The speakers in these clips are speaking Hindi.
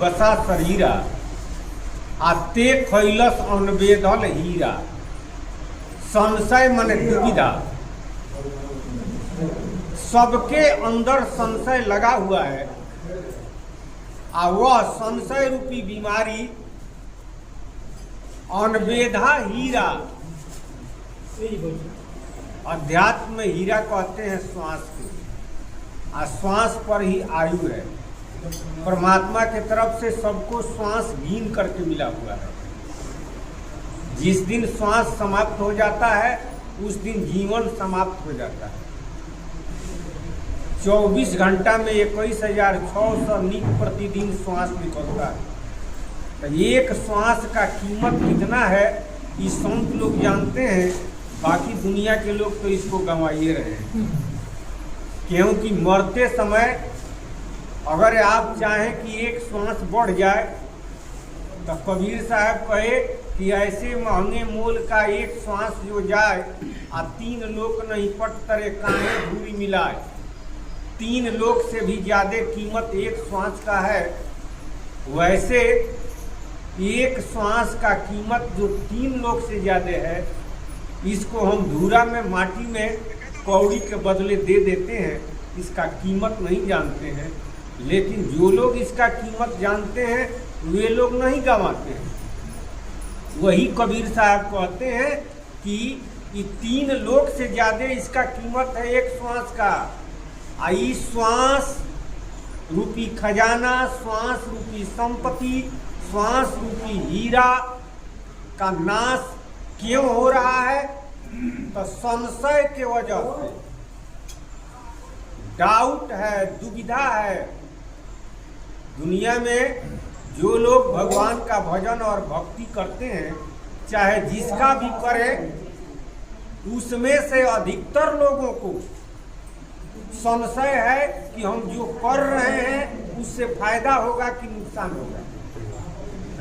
बसा शरीरा आते खैलस अनबेधल हीरा। संशय मन दुविधा, सबके अंदर संशय लगा हुआ है और वह संशय रूपी बीमारी अनबेधा हीरा। अध्यात्म में हीरा कहते हैं श्वास को, और श्वास पर ही आयु है। परमात्मा के तरफ से सबको श्वास गिन करके मिला हुआ है। जिस दिन श्वास समाप्त हो जाता है उस दिन जीवन समाप्त हो जाता है। 24 घंटा में 21,600 निक प्रतिदिन श्वास निकलता है। तो एक श्वास का कीमत कितना है ये संत लोग जानते हैं, बाकी दुनिया के लोग तो इसको गंवाइए रहे हैं। क्योंकि मरते समय अगर आप चाहें कि एक श्वास बढ़ जाए तो कबीर साहब कहे कि ऐसे महंगे मोल का एक श्वास जो जाए आ 3 लोक नहीं पट तरे काहे धूरी मिलाए। 3 लोक से भी ज्यादा कीमत एक श्वास का है। वैसे एक श्वास का कीमत जो 3 लोक से ज्यादा है, इसको हम धूरा में माटी में कौड़ी के बदले दे देते हैं, इसका कीमत नहीं जानते हैं। लेकिन जो लोग इसका कीमत जानते हैं वे लोग नहीं गंवाते हैं। वही कबीर साहब कहते हैं कि ये 3 लोक से ज्यादा इसका कीमत है एक श्वास का। आई श्वास रूपी खजाना, श्वास रूपी संपत्ति, श्वास रूपी हीरा का नाश क्यों हो रहा है? तो संशय के वजह से। डाउट है, दुविधा है। दुनिया में जो लोग भगवान का भजन और भक्ति करते हैं, चाहे जिसका भी करें, उसमें से अधिकतर लोगों को संशय है कि हम जो कर रहे हैं उससे फायदा होगा कि नुकसान होगा।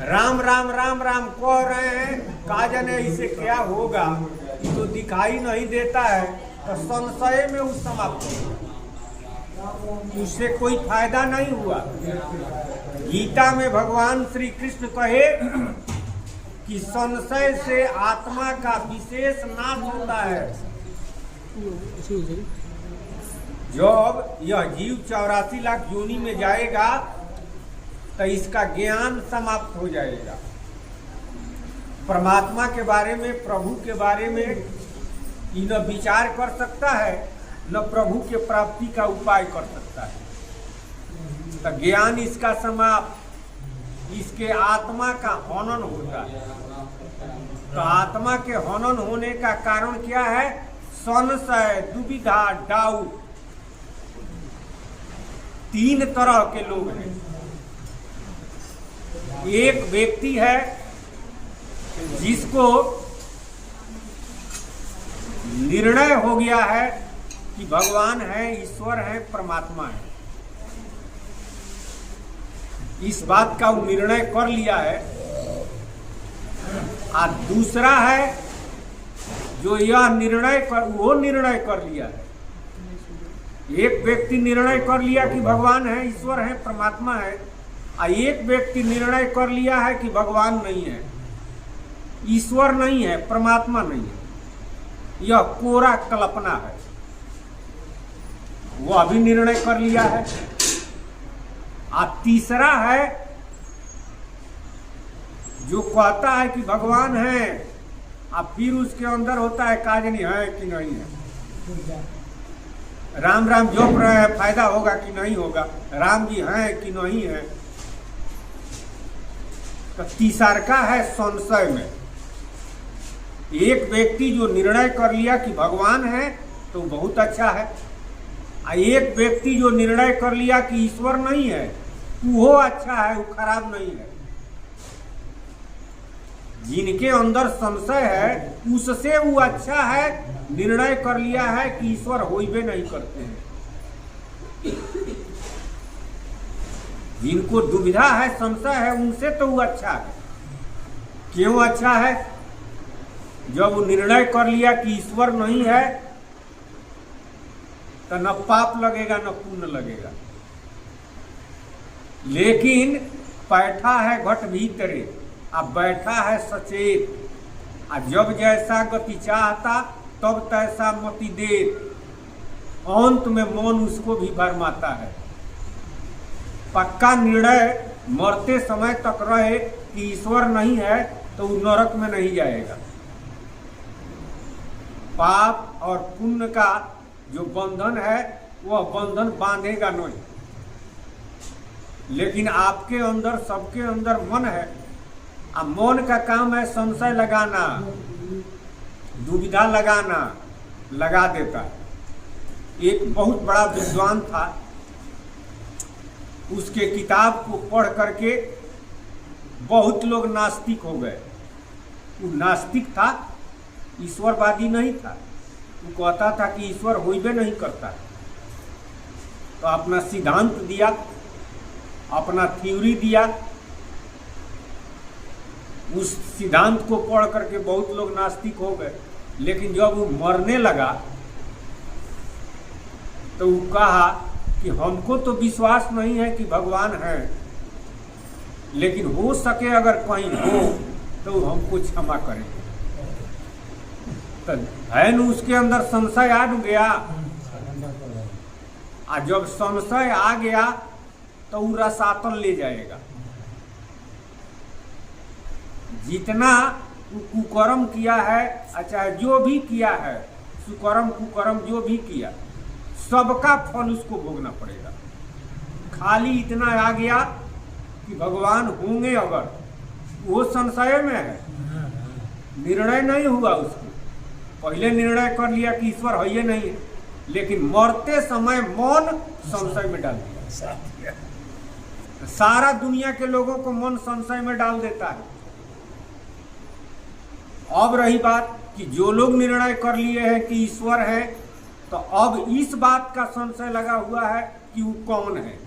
राम राम राम राम कह रहे हैं, कहा जाने इसे क्या होगा, ये तो दिखाई नहीं देता है। तो संशय में उस समाप्त होगा, उससे कोई फायदा नहीं हुआ। गीता में भगवान श्री कृष्ण कहे कि संशय से आत्मा का विशेष नाश होता है। जब यह जीव 84 लाख योनि में जाएगा तो इसका ज्ञान समाप्त हो जाएगा। परमात्मा के बारे में, प्रभु के बारे में न विचार कर सकता है, न प्रभु के प्राप्ति का उपाय कर सकता है। तो ज्ञान इसका समाप्त, इसके आत्मा का हनन होता है। तो आत्मा के हनन होने का कारण क्या है? संशय, दुविधा, डाउट। 3 तरह के लोग हैं। एक व्यक्ति है जिसको निर्णय हो गया है कि भगवान है, ईश्वर है, परमात्मा है। इस बात का वो निर्णय कर लिया है। और दूसरा है जो यह निर्णय कर लिया है। एक व्यक्ति निर्णय कर लिया कि भगवान है, ईश्वर है, परमात्मा है, और एक व्यक्ति निर्णय कर लिया है कि भगवान नहीं है, ईश्वर नहीं है, परमात्मा नहीं है। यह कोरा कल्पना है। वो अभी निर्णय कर लिया है। और तीसरा है जो कहता है कि भगवान है, और फिर उसके अंदर होता है काजनी है कि नहीं है, राम राम जप रहे हैं, फायदा होगा कि नहीं होगा, राम जी हैं कि नहीं है। तो तीसरा का है संशय में। एक व्यक्ति जो निर्णय कर लिया कि भगवान है तो बहुत अच्छा है, और एक व्यक्ति जो निर्णय कर लिया कि ईश्वर नहीं है वो अच्छा है, वो खराब नहीं है। जिनके अंदर संशय है उससे वो अच्छा है, निर्णय कर लिया है कि ईश्वर होइबे नहीं करते हैं। जिनको दुविधा है, संशय है, उनसे तो वो अच्छा है। क्यों अच्छा है? जब वो निर्णय कर लिया कि ईश्वर नहीं है तो न पाप लगेगा न पुण्य लगेगा। लेकिन बैठा है घट भीतरे, अब बैठा है सचेत, अब जब जैसा गति चाहता तब तैसा मति देत, अंत में मौन उसको भी भरमाता है। पक्का निर्णय मरते समय तक रहे कि ईश्वर नहीं है तो वो नरक में नहीं जाएगा। पाप और पुण्य का जो बंधन है वह बंधन बांधेगा नहीं, लेकिन आपके अंदर, सबके अंदर मन है। अब मन का काम है संशय लगाना, दुविधा लगाना, लगा देता है। एक बहुत बड़ा विद्वान था, उसके किताब को पढ़ करके बहुत लोग नास्तिक हो गए। वो नास्तिक था, ईश्वरवादी नहीं था। वो कहता था कि ईश्वर होइबे नहीं करता। तो अपना सिद्धांत दिया, अपना थ्योरी दिया। उस सिद्धांत को पढ़ करके बहुत लोग नास्तिक हो गए। लेकिन जब वो मरने लगा तो वो कहा कि हमको तो विश्वास नहीं है कि भगवान है, लेकिन हो सके अगर कहीं हो तो हमको क्षमा करें। तो है न उसके अंदर संशय आ गया, और जब संशय आ गया तो वो रसातल ले जाएगा। जितना कुकर्म किया है, अच्छा जो भी किया है, सुकर्म कुकर्म जो भी किया, सबका फल उसको भोगना पड़ेगा। खाली इतना आ गया कि भगवान होंगे, अगर वो संशय में है, निर्णय नहीं हुआ उसको। पहले निर्णय कर लिया कि ईश्वर है ये नहीं है, लेकिन मरते समय मौन संशय में डाल दिया। सारा दुनिया के लोगों को मन संशय में डाल देता है। अब रही बात कि जो लोग निर्णय कर लिए हैं कि ईश्वर है, तो अब इस बात का संशय लगा हुआ है कि वो कौन है।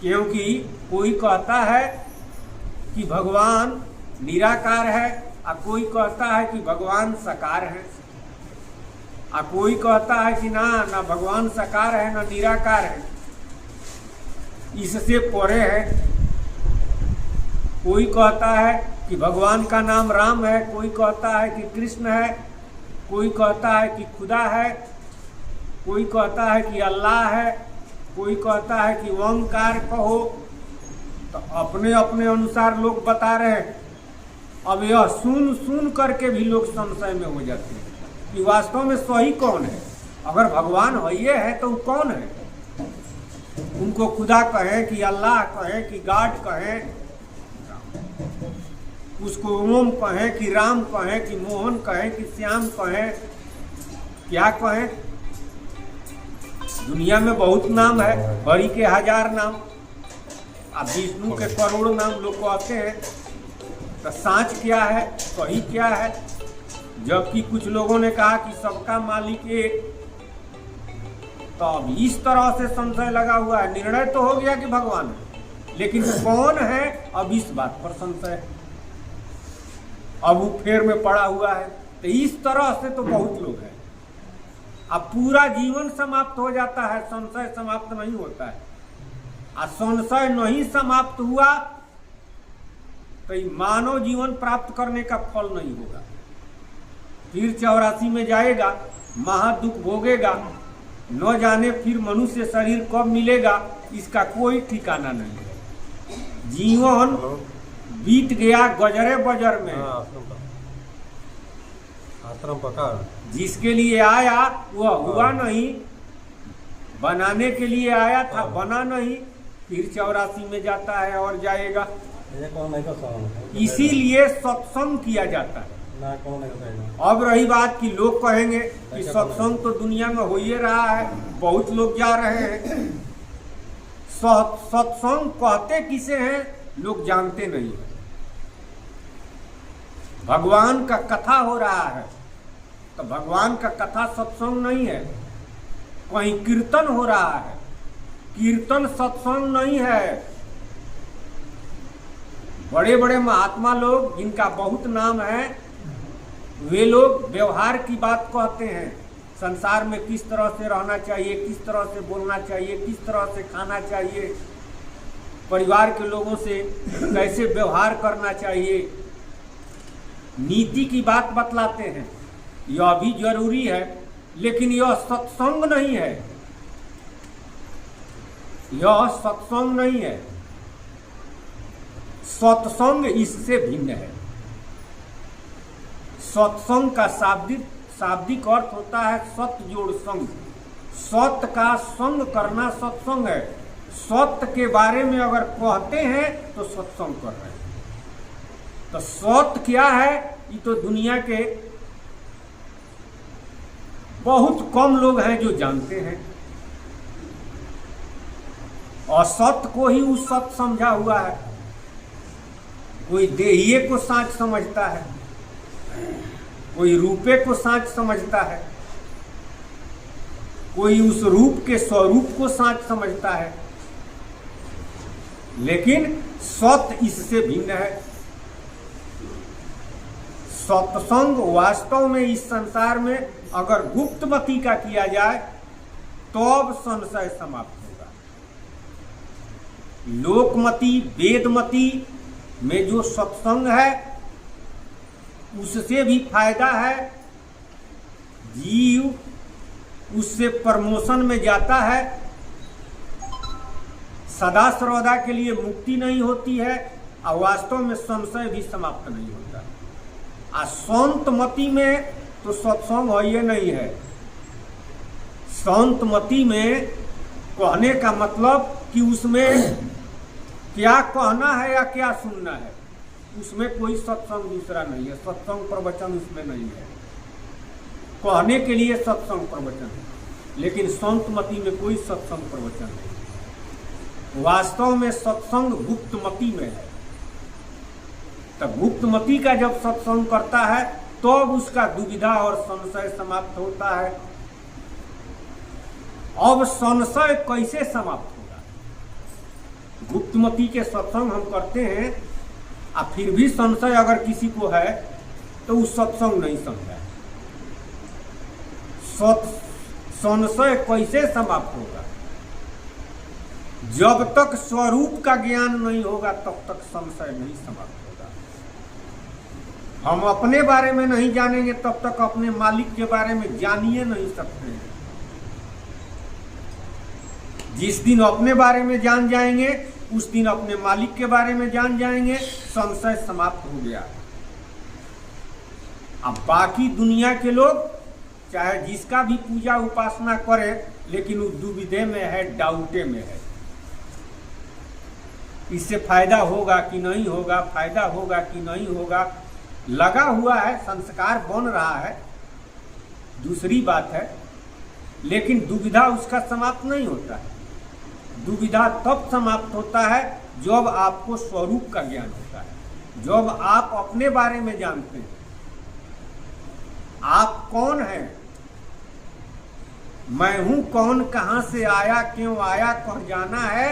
क्योंकि कोई कहता है कि भगवान निराकार है, और कोई कहता है कि भगवान साकार है, और कोई कहता है कि ना भगवान साकार है ना निराकार है, इससे परे है। कोई कहता है कि भगवान का नाम राम है, कोई कहता है कि कृष्ण है, कोई कहता है कि खुदा है, कोई कहता है कि अल्लाह है, कोई कहता है कि ओंकार कहो। तो अपने अपने अनुसार लोग बता रहे हैं। अब यह सुन सुन करके भी लोग संशय में हो जाते हैं कि वास्तव में सही कौन है। अगर भगवान है ये है तो कौन है? उनको खुदा कहें कि अल्लाह कहें कि गॉड कहें, उसको ओम कहें कि राम कहें कि मोहन कहें कि श्याम कहें, क्या कहें? दुनिया में बहुत नाम है, हरि के 1000 नाम, अब विष्णु के करोड़ नाम लोग कहते हैं। तो साँच क्या है, सही क्या है? जबकि कुछ लोगों ने कहा कि सबका मालिक एक। तो अब इस तरह से संशय लगा हुआ है। निर्णय तो हो गया कि भगवान है, लेकिन कौन है अब इस बात पर संशय है। अब वो फेर में पड़ा हुआ है। तो इस तरह से तो बहुत लोग हैं। अब पूरा जीवन समाप्त हो जाता है, संशय समाप्त नहीं होता है। और संशय नहीं समाप्त हुआ तो मानव जीवन प्राप्त करने का फल नहीं होगा। फिर 84 में जाएगा, महादुख भोगेगा, न जाने फिर मनुष्य शरीर कब मिलेगा, इसका कोई ठिकाना नहीं है। जीवन बीत गया गजरे बजर में। आश्रम पका, जिसके लिए आया वह हुआ नहीं, बनाने के लिए आया था बना नहीं, फिर 84 में जाता है और जाएगा। इसीलिए सत्संग किया जाता है। अब रही बात कि लोग कहेंगे कि सत्संग तो दुनिया में हो ही रहा है, बहुत लोग जा रहे हैं। सत्संग कहते किसे हैं लोग जानते नहीं। भगवान का कथा हो रहा है तो भगवान का कथा सत्संग नहीं है। कहीं कीर्तन हो रहा है, कीर्तन सत्संग नहीं है। बड़े बड़े महात्मा लोग जिनका बहुत नाम है, वे लोग व्यवहार की बात कहते हैं। संसार में किस तरह से रहना चाहिए, किस तरह से बोलना चाहिए, किस तरह से खाना चाहिए, परिवार के लोगों से कैसे व्यवहार करना चाहिए, नीति की बात बतलाते हैं। यह भी जरूरी है, लेकिन यह सत्संग नहीं है, यह सत्संग नहीं है। सत्संग इससे भिन्न है। सत्संग का शाब्दिक अर्थ होता है सत्य जोड़ संग। सत्य का संग करना सत्संग है। सत्य के बारे में अगर कहते हैं तो सत्संग कर रहे हैं। तो सत्य क्या है, ये तो दुनिया के बहुत कम लोग हैं जो जानते हैं। और सत्य को ही उस सत्य समझा हुआ है। कोई देहिए को साच समझता है, कोई रूपे को साच समझता है, कोई उस रूप के स्वरूप को साच समझता है, लेकिन सत्य इससे भिन्न है। सत्संग वास्तव में इस संसार में अगर गुप्तमती का किया जाए तो अब संशय समाप्त होगा। लोकमती वेदमती में जो सत्संग है उससे भी फायदा है। जीव उससे प्रमोशन में जाता है। सदा सर्वदा के लिए मुक्ति नहीं होती है और वास्तव में संशय भी समाप्त नहीं होता। आ संतमती में तो सत्संग है ये नहीं है। संतमती में कहने का मतलब कि उसमें क्या कहना है या क्या सुनना है, उसमें कोई सत्संग दूसरा नहीं है। सत्संग प्रवचन उसमें नहीं है। कहने के लिए सत्संग प्रवचन है, लेकिन संतमती में कोई सत्संग प्रवचन नहीं। वास्तव में सत्संग गुप्तमती में है। तब गुप्तमती का जब सत्संग करता है तो अब उसका दुविधा और संशय समाप्त होता है। अब संशय कैसे समाप्त होगा? गुप्तमती के सत्संग हम करते हैं और फिर भी संशय अगर किसी को है तो उस सत्संग नहीं समझा। संशय कैसे समाप्त होगा? जब तक स्वरूप का ज्ञान नहीं होगा तब तक संशय नहीं समाप्त होगा। हम अपने बारे में नहीं जानेंगे तब तक अपने मालिक के बारे में जान ही नहीं सकते हैं। जिस दिन अपने बारे में जान जाएंगे उस दिन अपने मालिक के बारे में जान जाएंगे, संशय समाप्त हो गया। अब बाकी दुनिया के लोग चाहे जिसका भी पूजा उपासना करे, लेकिन वो दुविधे में है, डाउटे में है। इससे फायदा होगा कि नहीं होगा, फायदा होगा कि नहीं होगा, लगा हुआ है। संस्कार बन रहा है, दूसरी बात है, लेकिन दुविधा उसका समाप्त नहीं होता है। दुविधा तब समाप्त होता है जब आपको स्वरूप का ज्ञान होता है, जब आप अपने बारे में जानते हैं आप कौन हैं। मैं हूं कौन, कहां से आया, क्यों आया, कह जाना है।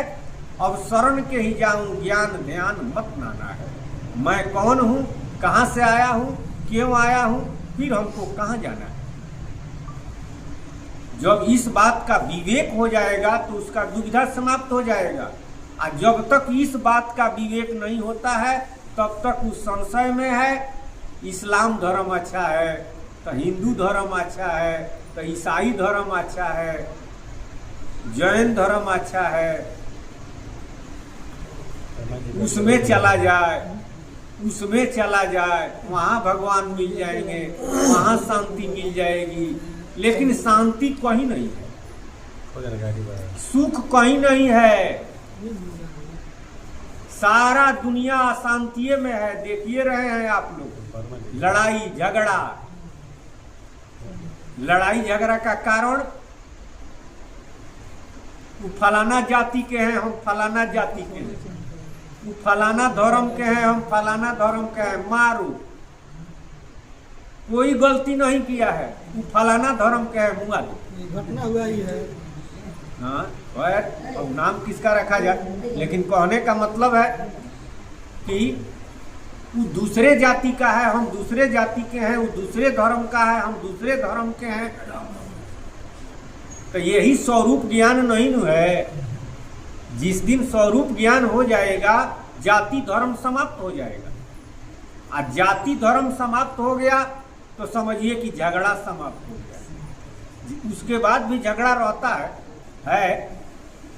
अब शरण के ही जाऊं, ज्ञान ध्यान मत नाना है। मैं कौन हूं, कहां से आया हूं, क्यों आया हूं, फिर हमको कहां जाना है। जब इस बात का विवेक हो जाएगा तो उसका दुविधा समाप्त हो जाएगा। और जब तक इस बात का विवेक नहीं होता है तब तक उस संशय में है। इस्लाम धर्म अच्छा है तो हिंदू धर्म अच्छा है, तो ईसाई धर्म अच्छा है, जैन धर्म अच्छा है, उसमें चला जाए, उसमें चला जाए, वहाँ भगवान मिल जाएंगे, वहाँ शांति मिल जाएगी। लेकिन शांति कहीं नहीं है, सुख कहीं नहीं है। सारा दुनिया अशांति में है। देखिए रहे हैं आप लोग, लड़ाई झगड़ा। लड़ाई झगड़ा का कारण वो फलाना जाति के हैं, हम फलाना जाति के हैं, वो फलाना धर्म के हैं, हम फलाना धर्म के हैं, मारो। कोई गलती नहीं किया है, वो फलाना धर्म के है, मुआ दो। घटना हुआ ही है। हाँ, अब नाम किसका रखा जाए, लेकिन कहने का मतलब है कि वो दूसरे जाति का है, हम दूसरे जाति के हैं, वो दूसरे धर्म का है, हम दूसरे धर्म के हैं। तो यही स्वरूप ज्ञान नहीं है। जिस दिन स्वरूप ज्ञान हो जाएगा जाति धर्म समाप्त हो जाएगा। और जाति धर्म समाप्त हो गया तो समझिए कि झगड़ा समाप्त हो गया। उसके बाद भी झगड़ा रहता है।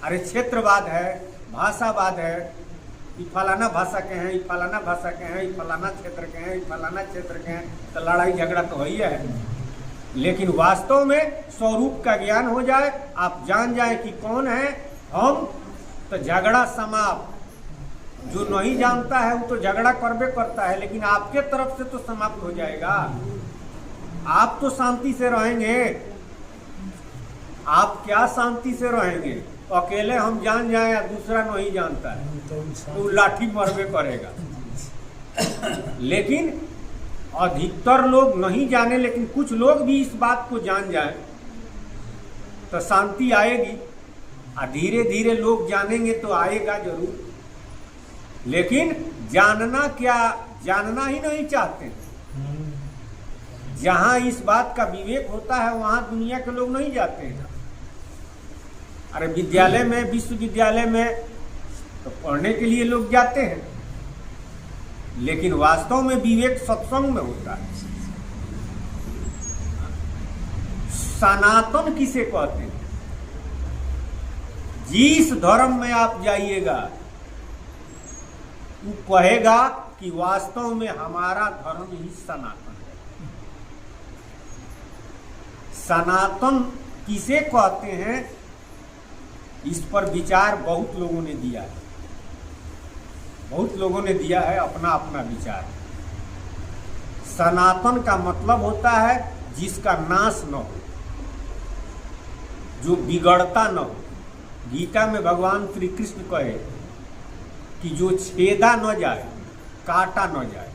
अरे क्षेत्रवाद है, भाषावाद है, ये फलाना भाषा के हैं, ये फलाना भाषा के हैं, ये फलाना क्षेत्र के हैं, ये फलाना क्षेत्र के हैं, तो लड़ाई झगड़ा तो ही है। लेकिन वास्तव में स्वरूप का ज्ञान हो जाए, आप जान जाए कि कौन है हम, तो झगड़ा समाप्त। जो नहीं जानता है वो तो झगड़ा करबे करता है, लेकिन आपके तरफ से तो समाप्त हो जाएगा। आप तो शांति से रहेंगे। आप क्या शांति से रहेंगे? अकेले हम जान जाए या दूसरा नहीं जानता है तो लाठी मरबे करेगा। लेकिन अधिकतर लोग नहीं जाने, लेकिन कुछ लोग भी इस बात को जान जाए तो शांति आएगी। और धीरे धीरे लोग जानेंगे तो आएगा जरूर। लेकिन जानना क्या, जानना ही नहीं चाहते। जहां इस बात का विवेक होता है वहां दुनिया के लोग नहीं जाते हैं। अरे विद्यालय में, विश्वविद्यालय में तो पढ़ने के लिए लोग जाते हैं, लेकिन वास्तव में विवेक सत्संग में होता है। सनातन किसे कहते हैं? जिस धर्म में आप जाइएगा वो कहेगा कि वास्तव में हमारा धर्म ही सनातन है। सनातन किसे कहते हैं, इस पर विचार बहुत लोगों ने दिया है। बहुत लोगों ने दिया है अपना अपना विचार। सनातन का मतलब होता है जिसका नाश न हो, जो बिगड़ता न हो। गीता में भगवान श्री कृष्ण कहे कि जो छेदा न जाए, काटा न जाए,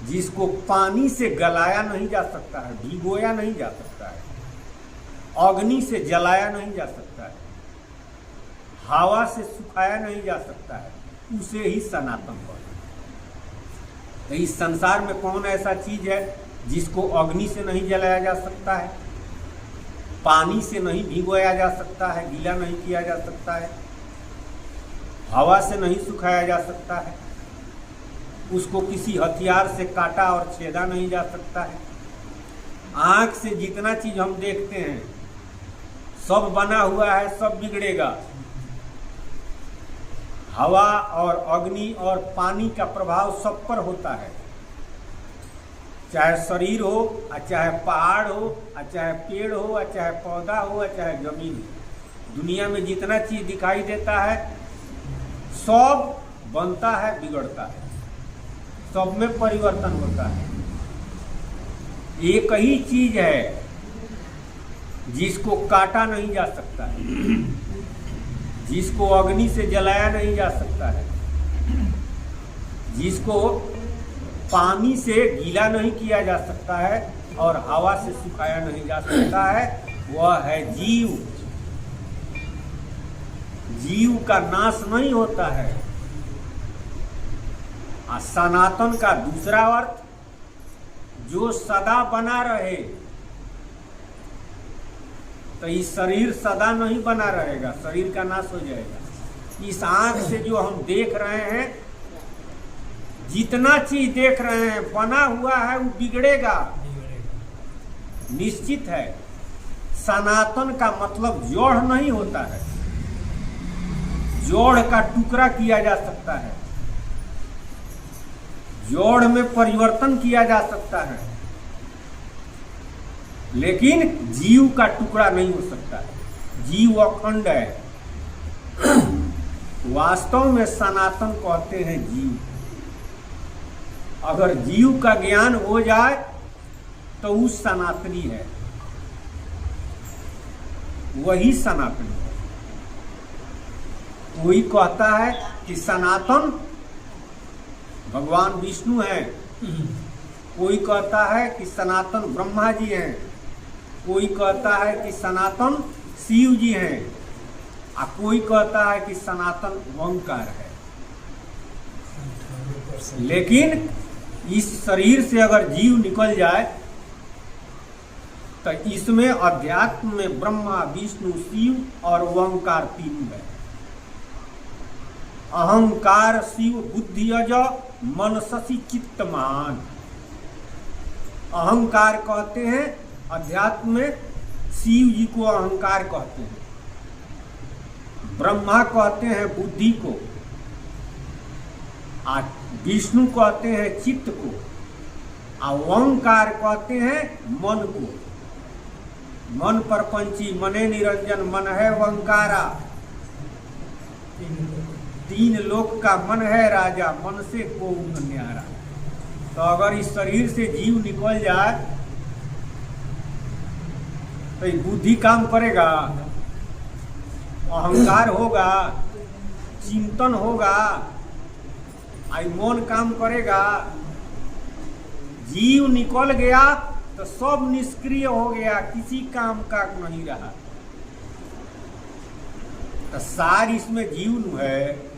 जिसको पानी से गलाया नहीं जा सकता है, भिगोया नहीं जा सकता है, अग्नि से जलाया नहीं जा सकता है, हवा से सुखाया नहीं जा सकता है, उसे ही सनातन कहते हैं। तो इस संसार में कौन ऐसा चीज है जिसको अग्नि से नहीं जलाया जा सकता है, पानी से नहीं भिगोया जा सकता है, गीला नहीं किया जा सकता है, हवा से नहीं सुखाया जा सकता है, उसको किसी हथियार से काटा और छेदा नहीं जा सकता है। आंख से जितना चीज हम देखते हैं सब बना हुआ है, सब बिगड़ेगा। हवा और अग्नि और पानी का प्रभाव सब पर होता है, चाहे शरीर हो, चाहे पहाड़ हो, चाहे पेड़ हो, चाहे पौधा हो, चाहे जमीन हो। दुनिया में जितना चीज दिखाई देता है सब बनता है, बिगड़ता है, सब में परिवर्तन होता है। एक ही चीज है जिसको काटा नहीं जा सकता है, जिसको अग्नि से जलाया नहीं जा सकता है, जिसको पानी से गीला नहीं किया जा सकता है और हवा से सुखाया नहीं जा सकता है, वह है जीव। जीव का नाश नहीं होता है। और सनातन का दूसरा अर्थ जो सदा बना रहे। तो इस शरीर सदा नहीं बना रहेगा, शरीर का नाश हो जाएगा। इस आंख से जो हम देख रहे हैं, जितना चीज देख रहे हैं बना हुआ है वो बिगड़ेगा, निश्चित है। सनातन का मतलब जोड़ नहीं होता है, जोड़ का टुकड़ा किया जा सकता है, जोड़ में परिवर्तन किया जा सकता है, लेकिन जीव का टुकड़ा नहीं हो सकता है। जीव अखंड है। वास्तव में सनातन कहते हैं जीव। अगर जीव का ज्ञान हो जाए तो वो सनातनी है, वही सनातनी है। कोई कहता है कि सनातन भगवान विष्णु है, कोई कहता है कि सनातन ब्रह्मा जी हैं, कोई कहता है कि सनातन शिव जी हैं, और कोई कहता है कि सनातन ओंकार है। लेकिन इस शरीर से अगर जीव निकल जाए तो इसमें अध्यात्म में ब्रह्मा विष्णु शिव और ओंकार तीन है। अहंकार शिव बुद्धि अज मनससी चित्तमान। अहंकार कहते हैं अध्यात्म में, शिव जी को अहंकार कहते हैं, ब्रह्मा कहते हैं बुद्धि को, विष्णु कहते हैं चित्त को, और ओंकार कहते हैं मन को। मन पर पंची मने निरंजन मन है ओंकारा। तीन लोक का मन है राजा, मन से को न्यारा। तो अगर इस शरीर से जीव निकल जाए तो ये बुद्धि काम करेगा, अहंकार होगा, चिंतन होगा, आई मन काम करेगा। जीव निकल गया तो सब निष्क्रिय हो गया, किसी काम का नहीं रहा। तो सार इसमें जीव नु है,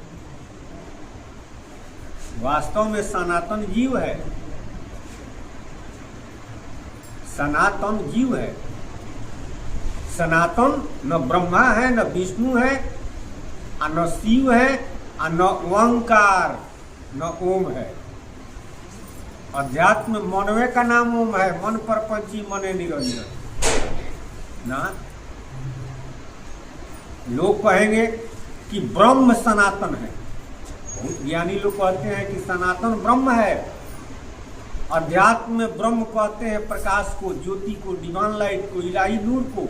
वास्तव में सनातन जीव है, सनातन जीव है। सनातन न ब्रह्मा है, न विष्णु है, न शिव है, न ओंकार, न ओम है। अध्यात्म मनवे का नाम ओम है, मन पर पंची मने निरंजन ना। लोग कहेंगे कि ब्रह्म सनातन है, बहुत ज्ञानी लोग कहते हैं कि सनातन ब्रह्म है। अध्यात्म में ब्रह्म कहते हैं प्रकाश को, ज्योति को, डिवाइन लाइट को, इलाही नूर को।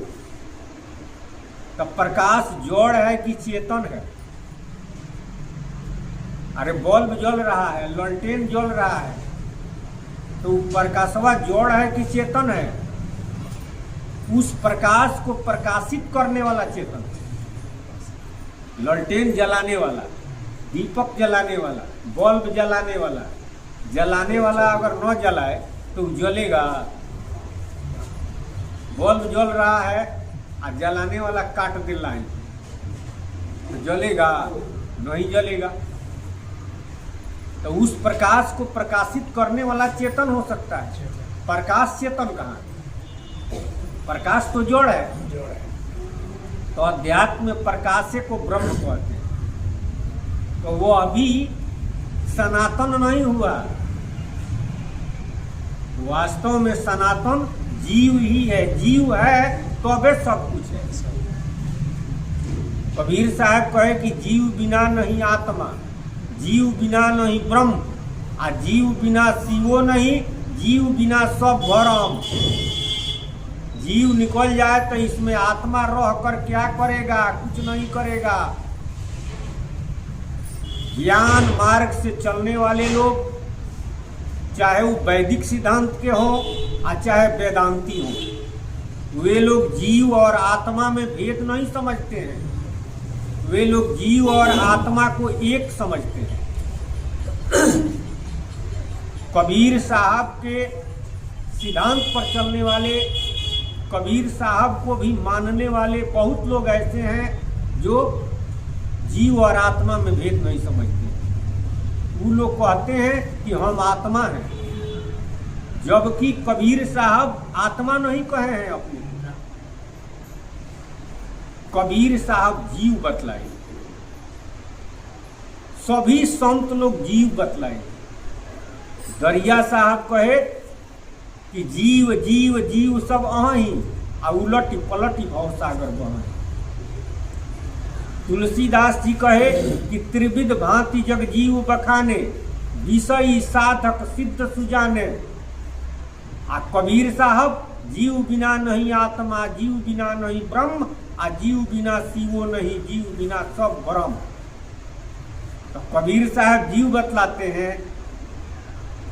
तो प्रकाश जड़ है कि चेतन है? अरे बल्ब जल रहा है, ललटेन जल रहा है, तो प्रकाशवा जड़ है कि चेतन है? उस प्रकाश को प्रकाशित करने वाला चेतन, ललटेन जलाने वाला, दीपक जलाने वाला, बल्ब जलाने वाला। जलाने वाला अगर न जलाए तो जलेगा? बल्ब जल रहा है और जलाने वाला काट दे लाइन तो जलेगा? नहीं जलेगा। तो उस प्रकाश को प्रकाशित करने वाला चेतन हो सकता है, प्रकाश चेतन कहाँ? प्रकाश तो जड़ है। तो अध्यात्म में प्रकाश को ब्रह्म कहते हैं। तो वो अभी सनातन नहीं हुआ, वास्तव में सनातन जीव ही है। जीव है तो अबे सब कुछ है। कबीर साहब कहे कि जीव बिना नहीं आत्मा, जीव बिना नहीं ब्रह्म, आ जीव बिना शिवो नहीं, जीव बिना सब भरम। जीव निकल जाए तो इसमें आत्मा रह कर क्या करेगा? कुछ नहीं करेगा। ज्ञान मार्ग से चलने वाले लोग, चाहे वो वैदिक सिद्धांत के हों और चाहे वेदांती हों, वे लोग जीव और आत्मा में भेद नहीं समझते हैं। वे लोग जीव और आत्मा को एक समझते हैं। कबीर साहब के सिद्धांत पर चलने वाले, कबीर साहब को भी मानने वाले बहुत लोग ऐसे हैं जो जीव और आत्मा में भेद नहीं समझते। वो लोग कहते हैं कि हम आत्मा हैं, जबकि कबीर साहब आत्मा नहीं कहे हैं अपने। कबीर साहब जीव बतलाए, सभी संत लोग जीव बतलाए। दरिया साहब कहे कि जीव जीव जीव सब अहीं, आ उलटी पलटी भव सागर बहे। तुलसीदास जी कहे कि त्रिविध भांति जग जीव बखाने, विषयी साधक सिद्ध सुजाने। आ कबीर साहब जीव बिना नहीं आत्मा, जीव बिना नहीं ब्रह्म, आ जीव बिना शिवो नहीं, जीव बिना सब ब्रह्म। तो कबीर साहब जीव बतलाते हैं।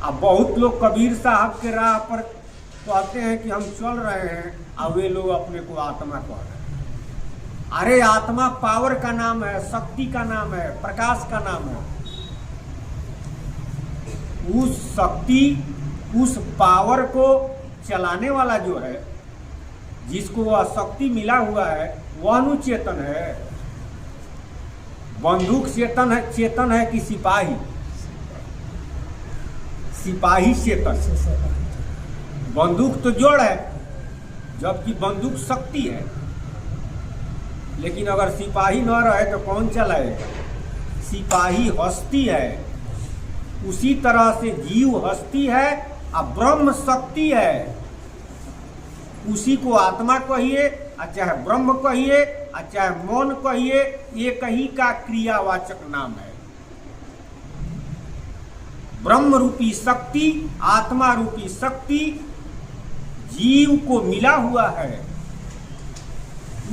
अब बहुत लोग कबीर साहब के राह पर कहते हैं कि हम चल रहे हैं, और वे लोग अपने को आत्मा कह रहे हैं। अरे आत्मा पावर का नाम है, शक्ति का नाम है, प्रकाश का नाम है। उस शक्ति, उस पावर को चलाने वाला जो है, जिसको वह शक्ति मिला हुआ है, वह अनुचेतन है। बंदूक चेतन है कि सिपाही? सिपाही चेतन। बंदूक तो जड़ है, जबकि बंदूक शक्ति है। लेकिन अगर सिपाही न रहे तो कौन चलाएगा? सिपाही हस्ती है। उसी तरह से जीव हस्ती है और ब्रह्म शक्ति है। उसी को आत्मा कहिए और चाहे ब्रह्म कहिए और चाहे मौन कहिए, एक ही का क्रियावाचक नाम है। ब्रह्म रूपी शक्ति, आत्मा रूपी शक्ति जीव को मिला हुआ है।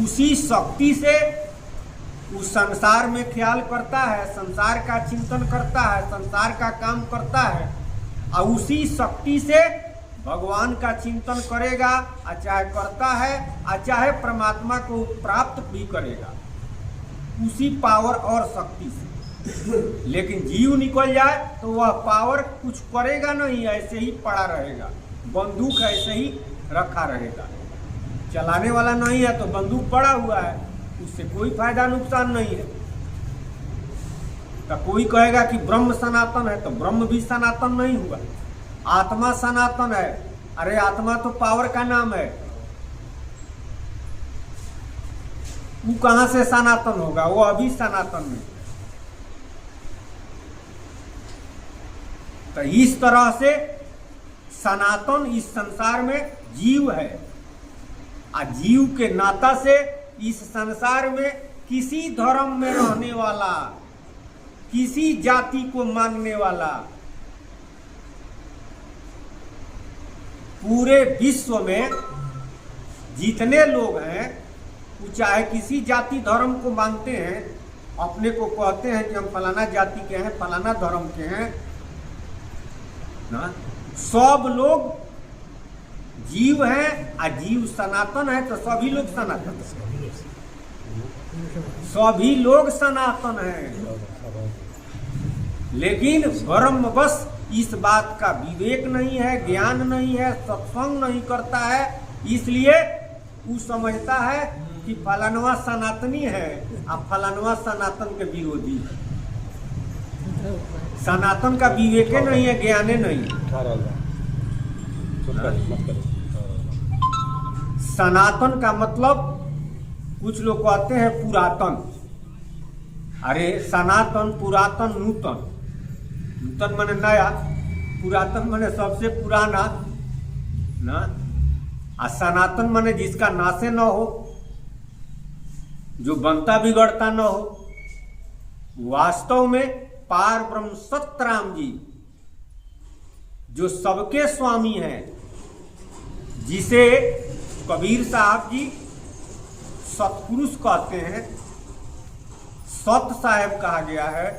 उसी शक्ति से उस संसार में ख्याल करता है, संसार का चिंतन करता है, संसार का काम करता है, और उसी शक्ति से भगवान का चिंतन करेगा, और चाहे करता है और चाहे परमात्मा को प्राप्त भी करेगा उसी पावर और शक्ति से। लेकिन जीव निकल जाए तो वह पावर कुछ करेगा नहीं, ऐसे ही पड़ा रहेगा। बंदूक ऐसे ही रखा रहेगा, चलाने वाला नहीं है तो बंदूक पड़ा हुआ है, उससे कोई फायदा नुकसान नहीं है। तो कोई कहेगा कि ब्रह्म सनातन है, तो ब्रह्म भी सनातन नहीं हुआ। आत्मा सनातन है, अरे आत्मा तो पावर का नाम है, वो कहां से सनातन होगा? वो अभी सनातन नहीं। तो इस तरह से सनातन इस संसार में जीव है, और जीव के नाता से इस संसार में किसी धर्म में रहने वाला, किसी जाति को मानने वाला, पूरे विश्व में जितने लोग हैं वो चाहे किसी जाति धर्म को मानते हैं, अपने को कहते हैं कि हम फलाना जाति के हैं, फलाना धर्म के हैं ना, सब लोग जीव हैं। और जीव सनातन है तो सभी लोग सनातन, सभी लोग सनातन हैं। लेकिन ब्रह्मवश इस बात का विवेक नहीं है, ज्ञान नहीं है, सत्संग नहीं करता है, इसलिए वो समझता है कि फलानवा सनातनी है और फलानवा सनातन के विरोधी है। सनातन का विवेक नहीं है, ज्ञाने नहीं। सनातन का मतलब कुछ लोग कहते हैं पुरातन। अरे सनातन, पुरातन, नूतन। नूतन माने नया, पुरातन माने सबसे पुराना ना, और सनातन माने जिसका नाशे न हो, जो बनता बिगड़ता न हो। वास्तव में पार ब्रह्म सतराम जी जो सबके स्वामी हैं, जिसे कबीर साहब जी सतपुरुष कहते हैं, सत साहेब कहा गया है,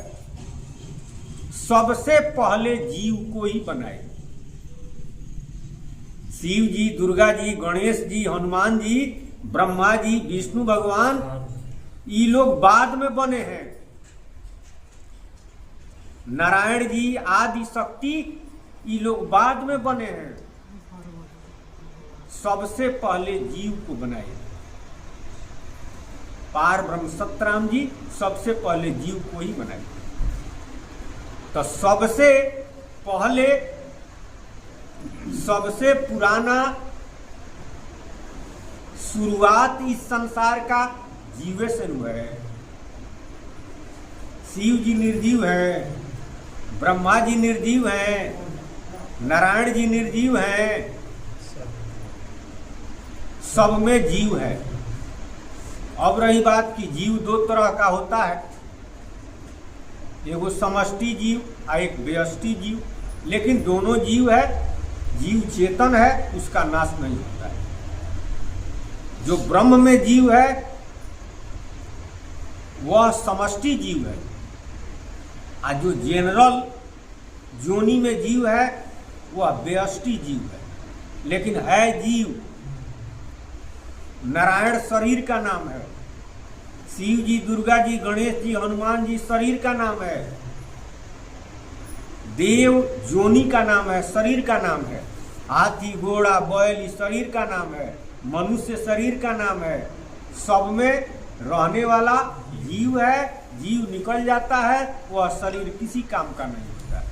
सबसे पहले जीव को ही बनाए। शिव जी, दुर्गा जी, गणेश जी, हनुमान जी, ब्रह्मा जी, विष्णु भगवान, ये लोग बाद में बने हैं। नारायण जी, आदि शक्ति, ये लोग बाद में बने हैं। सबसे पहले जीव को बनाए। पार ब्रह्म सतराम जी सबसे पहले जीव को ही बनाए। तो सबसे पहले, सबसे पुराना शुरुआत इस संसार का जीवे से हुआ है। शिव जी निर्जीव है, ब्रह्मा जी निर्जीव हैं, नारायण जी निर्जीव हैं, सब में जीव है। अब रही बात कि जीव दो तरह का होता है, एगो समष्टि जीव और एक व्यष्टि जीव। लेकिन दोनों जीव है, जीव चेतन है, उसका नाश नहीं होता है। जो ब्रह्म में जीव है वह समष्टि जीव है, और जो जनरल जोनी में जीव है वह व्यष्टि जीव है। लेकिन है जीव। नारायण शरीर का नाम है, शिव जी, दुर्गा जी, गणेश जी, हनुमान जी शरीर का नाम है, देव जोनी का नाम है, शरीर का नाम है, हाथी, घोड़ा, बैल शरीर का नाम है, मनुष्य शरीर का नाम है। सब में रहने वाला जीव है। जीव निकल जाता है, वह शरीर किसी काम का नहीं होता है,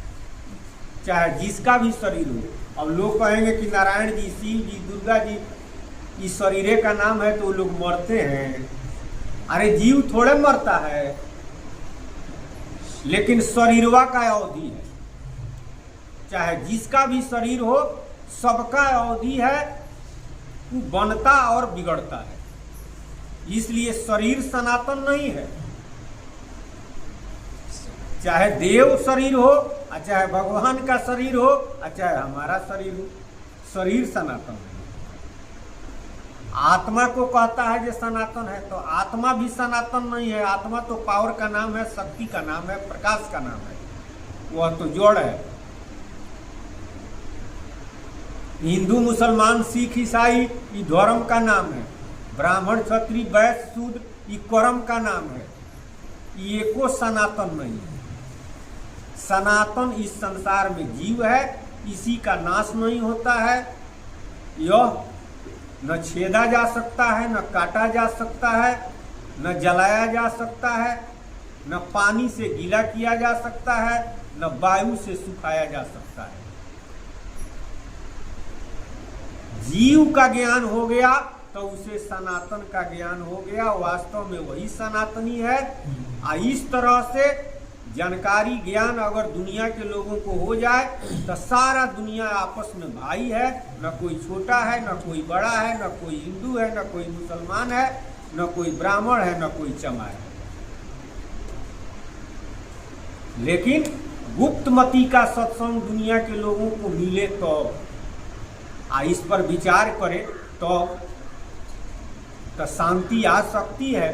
चाहे जिसका भी शरीर हो। अब लोग कहेंगे कि नारायण जी, शिव जी, दुर्गा जी इस शरीरे का नाम है तो वो लोग मरते हैं। अरे जीव थोड़े मरता है, लेकिन शरीरवा का अवधि है। चाहे जिसका भी शरीर हो, सबका अवधि है, वो बनता और बिगड़ता है। इसलिए शरीर सनातन नहीं है। चाहे देव शरीर हो, चाहे भगवान का शरीर हो, चाहे हमारा शरीर हो, शरीर सनातन है। आत्मा को कहता है जो सनातन है, तो आत्मा भी सनातन नहीं है। आत्मा तो पावर का नाम है, शक्ति का नाम है, प्रकाश का नाम है, वह तो जड़ है। हिंदू, मुसलमान, सिख, ईसाई ये धर्म का नाम है। ब्राह्मण, क्षत्रिय, वैश्य, शूद्र ये कर्म का नाम है। ये को सनातन नहीं है। सनातन इस संसार में जीव है, इसी का नाश नहीं होता है। यह न छेदा जा सकता है, न काटा जा सकता है, न जलाया जा सकता है, न पानी से गीला किया जा सकता है, न वायु से सुखाया जा सकता है। जीव का ज्ञान हो गया तो उसे सनातन का ज्ञान हो गया। वास्तव में वही सनातनी है। इस तरह से जानकारी, ज्ञान अगर दुनिया के लोगों को हो जाए तो सारा दुनिया आपस में भाई है। न कोई छोटा है, न कोई बड़ा है, न कोई हिंदू है, न कोई मुसलमान है, न कोई ब्राह्मण है, न कोई चमार है। लेकिन गुप्तमती का सत्संग दुनिया के लोगों को मिले तो इस पर विचार करे तो शांति आ सकती है।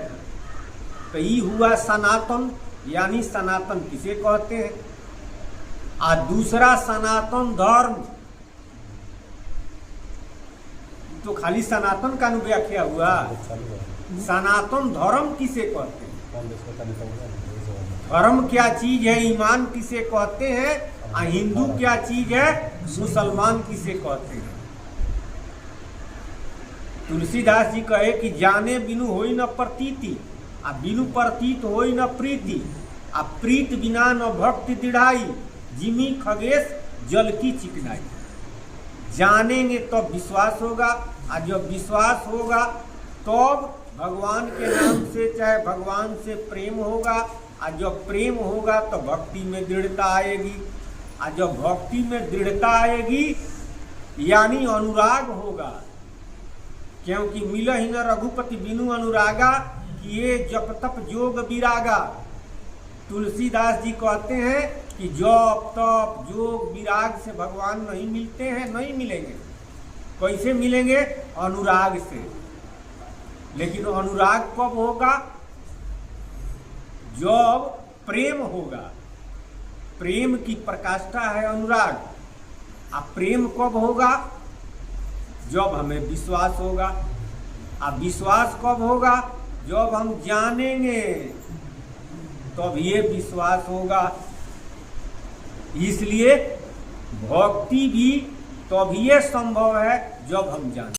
तो ये हुआ सनातन, यानी सनातन किसे कहते हैं। दूसरा सनातन धर्म, तो खाली सनातन का व्याख्या हुआ। सनातन धर्म किसे कहते हैं। धर्म क्या चीज है, ईमान किसे कहते हैं। हिंदू क्या चीज है, मुसलमान किसे कहते हैं। तुलसीदास जी कहे कि जाने बिनु होई न प्रतीति, बिनु प्रतीत होई न प्रीति, प्रीत बिना न भक्ति दृढ़ाई, जिमी खगेश जल की चिकनाई। जानेंगे तो विश्वास होगा, जब विश्वास होगा तो भगवान के नाम से, चाहे भगवान से प्रेम होगा, जब प्रेम होगा तो भक्ति में दृढ़ता आएगी, जब भक्ति में दृढ़ता आएगी यानी अनुराग होगा। क्योंकि मिलहि न रघुपति बिनु अनुरागा, किए जप तप जोग विरागा। तुलसीदास जी कहते हैं कि जप तप जोग विराग से भगवान नहीं मिलते हैं, नहीं मिलेंगे। कैसे मिलेंगे, अनुराग से। लेकिन अनुराग कब होगा, जब प्रेम होगा। प्रेम की प्रकाष्ठा है अनुराग। प्रेम कब होगा, जब हमें विश्वास होगा। विश्वास कब होगा, जब हम जानेंगे तब ये विश्वास होगा। इसलिए भक्ति भी तभी संभव है जब हम जाने।